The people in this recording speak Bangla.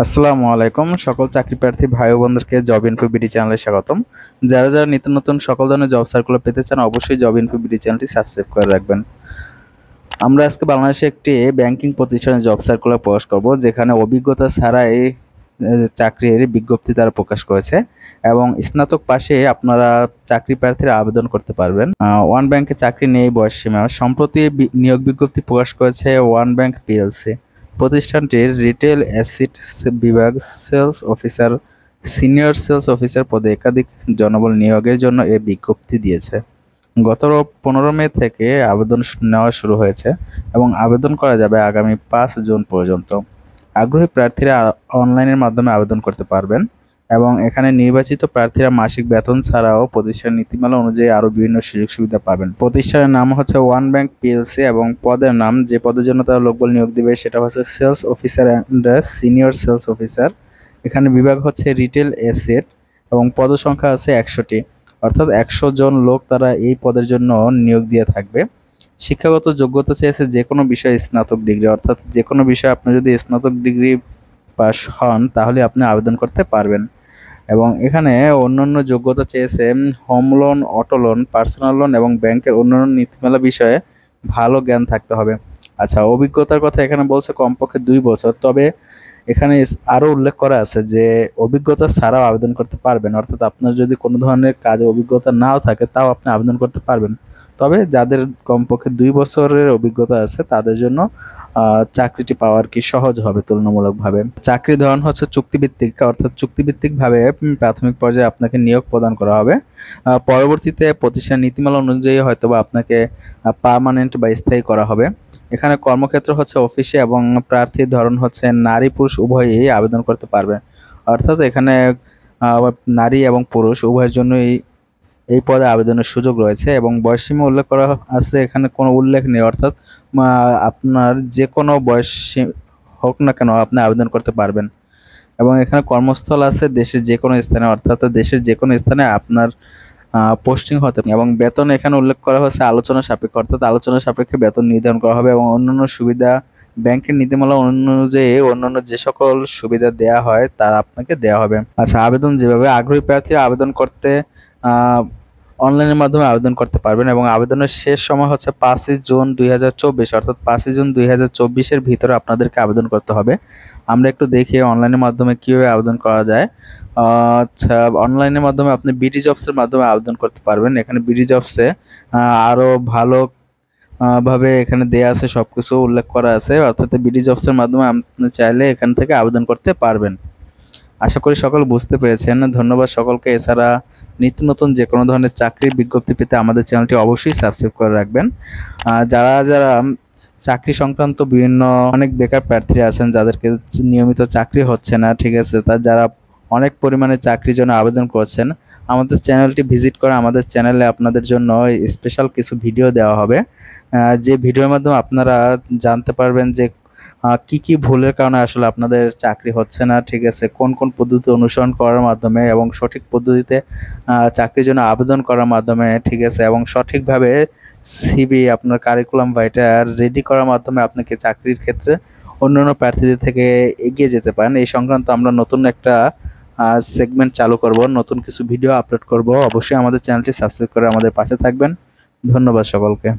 আসসালামু আলাইকুম সকল চাকরি প্রার্থী ভাই ও বোনদেরকে জব ইনফো বিডি চ্যানেলে স্বাগতম। যারা যারা নিত্য নতুন সকল ধরনের জব সার্কুলার পেতে চান অবশ্যই জব ইনফো বিডি চ্যানেলটি সাবস্ক্রাইব করে রাখবেন। আমরা আজকে বাংলাদেশে একটি ব্যাংকিং প্রতিষ্ঠানে জব সার্কুলার প্রকাশ করব, যেখানে অভিজ্ঞতা ছাড়াই চাকরির বিজ্ঞপ্তি তারা প্রকাশ করেছে এবং স্নাতক পাশে আপনারা চাকরি প্রার্থীরা আবেদন করতে পারবেন। ওয়ান ব্যাংকে চাকরি নেই বয়স সীমা। সম্প্রতি নিয়োগ বিজ্ঞপ্তি প্রকাশ করেছে ওয়ান ব্যাংক পিএলসি। প্রতিষ্ঠানটির রিটেল অ্যাসেট বিভাগ sales officer, senior sales officer পদে একাধিক জনবল নিয়োগের জন্য এই বিজ্ঞপ্তি দিয়েছে। গত 15 মে থেকে আবেদন নেওয়া শুরু হয়েছে এবং আবেদন করা যাবে আগামী 5 জুন পর্যন্ত। আগ্রহী প্রার্থীরা অনলাইনের মাধ্যমে আবেদন করতে পারবেন এবং এখানে নির্বাচিত প্রার্থীরা মাসিক বেতন ছাড়াও প্রতিষ্ঠান নীতিমালা অনুযায়ী আরও বিভিন্ন সুযোগ সুবিধা পাবেন। প্রতিষ্ঠানের নাম হচ্ছে ওয়ান ব্যাংক পিএলসি এবং পদের নাম, যে পদের জন্য তারা লোকবল নিয়োগ দিবে সেটা হচ্ছে sales officer and senior sales officer. এখানে বিভাগ হচ্ছে রিটেল অ্যাসেট এবং পদসংখ্যা আছে 100টি, অর্থাৎ 100 জন লোক তারা এই পদের জন্য নিয়োগ দিয়ে থাকবে। শিক্ষাগত যোগ্যতা চেয়েছে যে কোনো বিষয়ে স্নাতক ডিগ্রি, অর্থাৎ যে কোনো বিষয়ে আপনি যদি স্নাতক ডিগ্রি পাস হন তাহলে আপনি আবেদন করতে পারবেন। এবং এখানে অন্যান্য যোগ্যতা চেয়েছে home loan, auto loan, personal loan এবং ব্যাংকের অন্যান্য নীতিমালা বিষয়ে ভালো জ্ঞান থাকতে হবে। আচ্ছা, অভিজ্ঞতার কথা এখানে বলছে কমপক্ষে 2 বছর, তবে এখানে আরও উল্লেখ করা আছে যে অভিজ্ঞতা ছাড়াও আবেদন করতে পারবেন, অর্থাৎ আপনার যদি কোনো ধরনের কাজে অভিজ্ঞতা নাও থাকে তাও আপনি আবেদন করতে পারবেন। তবে যাদের কমপক্ষে 2 বছরের অভিজ্ঞতা আছে তাদের জন্য চাকরিটি পাওয়ার কি সহজ হবে তুলনামূলকভাবে। চাকরি ধরন হচ্ছে চুক্তিভিত্তিক, অর্থাৎ চুক্তিভিত্তিকভাবে প্রাথমিক পর্যায়ে আপনাকে নিয়োগ প্রদান করা হবে। পরবর্তীতে প্রতিষ্ঠান নীতিমালা অনুযায়ী হয়তোবা আপনাকে পার্মানেন্ট বা স্থায়ী করা হবে। এখানে কর্মক্ষেত্র হচ্ছে অফিসে এবং প্রার্থীর ধরন হচ্ছে নারী পুরুষ উভয়ই আবেদন করতে পারবে, অর্থাৎ এখানে নারী এবং পুরুষ উভয়ের জন্যই এই পদে আবেদনের সুযোগ রয়েছে এবং বয়সসীমা উল্লেখ করা আছে, এখানে কোনো উল্লেখ নেই, অর্থাৎ আপনার যে কোনো বয়স হোক না কেন আপনি আবেদন করতে পারবেন। এবং এখানে কর্মস্থল আছে দেশের যে কোনো স্থানে, অর্থাৎ দেশের যে কোনো স্থানে আপনার পোস্টিং হতে এবং বেতন এখানে উল্লেখ করা হয়েছে আলোচনা সাপেক্ষে, অর্থাৎ আলোচনা সাপেক্ষে বেতন নির্ধারণ করা হবে এবং অন্যান্য সুবিধা ব্যাংকের নীতিমালা অনুযায়ী অন্যান্য যে সকল সুবিধা দেয়া হয় তা আপনাকে দেওয়া হবে। আচ্ছা, আবেদন যেভাবে আগ্রহী প্রার্থীরা আবেদন করতে অনলাইনের মাধ্যমে আবেদন করতে পারবেন এবং আবেদনের শেষ সময় হচ্ছে 5 জুন 2024, অর্থাৎ 5 জুন 2024-এর ভিতরে আপনাদেরকে আবেদন করতে হবে। আমরা একটু দেখি অনলাইনের মাধ্যমে কীভাবে আবেদন করা যায়। আচ্ছা, অনলাইনের মাধ্যমে আপনি বিডি জবসের মাধ্যমে আবেদন করতে পারবেন। এখানে বিডি জবসে আরও ভালো ভাবে এখানে দেয়া আছে, সব কিছু উল্লেখ করা আছে, অর্থাৎ বিডি জবসের মাধ্যমে আপনি চাইলে এখান থেকে আবেদন করতে পারবেন। আশা করি সকল বুঝতে পেরেছেন। ধন্যবাদ সকলকে। এছাড়া নিত্য নতুন যে কোনো ধরনের চাকরির বিজ্ঞপ্তি পেতে আমাদের চ্যানেলটি অবশ্যই সাবস্ক্রাইব করে রাখবেন। যারা যারা চাকরি সংক্রান্ত বিভিন্ন অনেক বেকার প্রার্থী আছেন যাদেরকে নিয়মিত চাকরি হচ্ছে না, ঠিক আছে, যারা অনেক পরিমাণে চাকরির জন্য আবেদন করছেন, আমাদের চ্যানেলটি ভিজিট করে আমাদের চ্যানেলে আপনাদের জন্য স্পেশাল কিছু ভিডিও দেওয়া হবে, যে ভিডিওর মাধ্যমে আপনারা জানতে পারবেন যে কি কি ভুলের কারণে আসলে আপনাদের চাকরি হচ্ছে না, ঠিক আছে, কোন কোন পদ্ধতি অনুসরণ করার মাধ্যমে এবং সঠিক পদ্ধতিতে চাকরির জন্য আবেদন করার মাধ্যমে, ঠিক আছে, এবং সঠিকভাবে সিভি আপনার কারিকুলাম ভাইটা রেডি করার মাধ্যমে আপনাকে চাকরির ক্ষেত্রে অন্যান্য প্রার্থীদের থেকে এগিয়ে যেতে পারেন। এই সংক্রান্ত আমরা নতুন একটা সেগমেন্ট চালু করব, নতুন কিছু ভিডিও আপলোড করব। অবশ্যই আমাদের চ্যানেলটি সাবস্ক্রাইব করে আমাদের পাশে থাকবেন। ধন্যবাদ সকলকে।